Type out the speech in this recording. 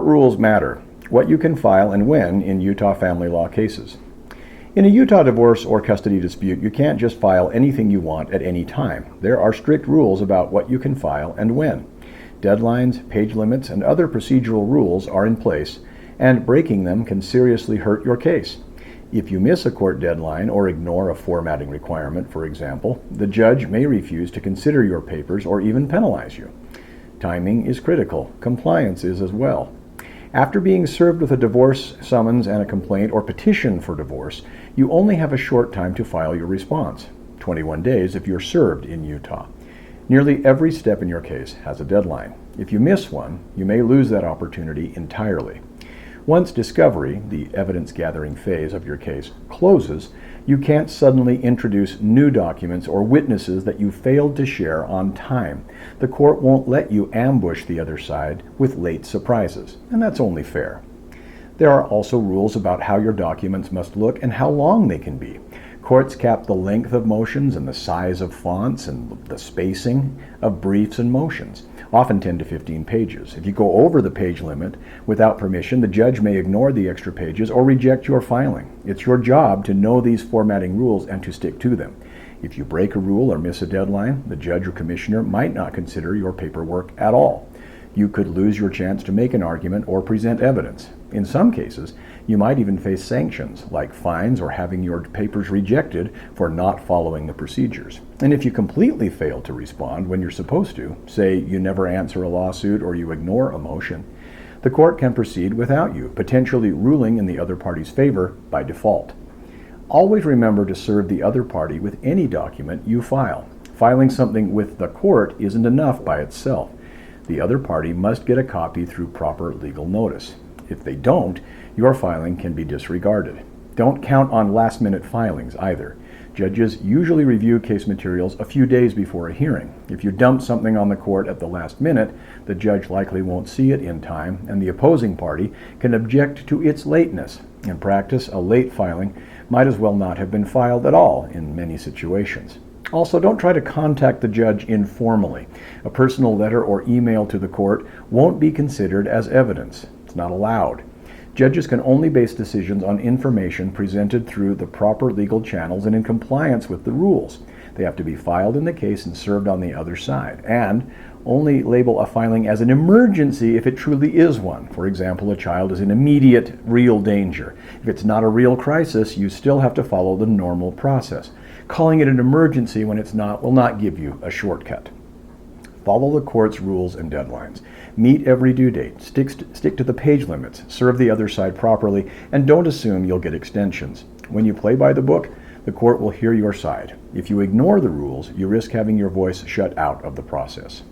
Court rules matter. What you can file and when in Utah family law cases. In a Utah divorce or custody dispute, you can't just file anything you want at any time. There are strict rules about what you can file and when. Deadlines, page limits, and other procedural rules are in place, and breaking them can seriously hurt your case. If you miss a court deadline or ignore a formatting requirement, for example, the judge may refuse to consider your papers or even penalize you. Timing is critical. Compliance is as well. After being served with a divorce summons and a complaint or petition for divorce, you only have a short time to file your response, 21 days if you're served in Utah. Nearly every step in your case has a deadline. If you miss one, you may lose that opportunity entirely. Once discovery, the evidence-gathering phase of your case, closes, you can't suddenly introduce new documents or witnesses that you failed to share on time. The court won't let you ambush the other side with late surprises, and that's only fair. There are also rules about how your documents must look and how long they can be. Courts cap the length of motions and the size of fonts and the spacing of briefs and motions, often 10 to 15 pages. If you go over the page limit without permission, the judge may ignore the extra pages or reject your filing. It's your job to know these formatting rules and to stick to them. If you break a rule or miss a deadline, the judge or commissioner might not consider your paperwork at all. You could lose your chance to make an argument or present evidence. In some cases, you might even face sanctions, like fines or having your papers rejected for not following the procedures. And if you completely fail to respond when you're supposed to, say you never answer a lawsuit or you ignore a motion, the court can proceed without you, potentially ruling in the other party's favor by default. Always remember to serve the other party with any document you file. Filing something with the court isn't enough by itself. The other party must get a copy through proper legal notice. If they don't, your filing can be disregarded. Don't count on last-minute filings either. Judges usually review case materials a few days before a hearing. If you dump something on the court at the last minute, the judge likely won't see it in time, and the opposing party can object to its lateness. In practice, a late filing might as well not have been filed at all in many situations. Also, don't try to contact the judge informally. A personal letter or email to the court won't be considered as evidence. It's not allowed. Judges can only base decisions on information presented through the proper legal channels and in compliance with the rules. They have to be filed in the case and served on the other side, and only label a filing as an emergency if it truly is one. For example, a child is in immediate, real danger. If it's not a real crisis, you still have to follow the normal process. Calling it an emergency when it's not will not give you a shortcut. Follow the court's rules and deadlines. Meet every due date. Stick to the page limits. Serve the other side properly, and don't assume you'll get extensions. When you play by the book, the court will hear your side. If you ignore the rules, you risk having your voice shut out of the process.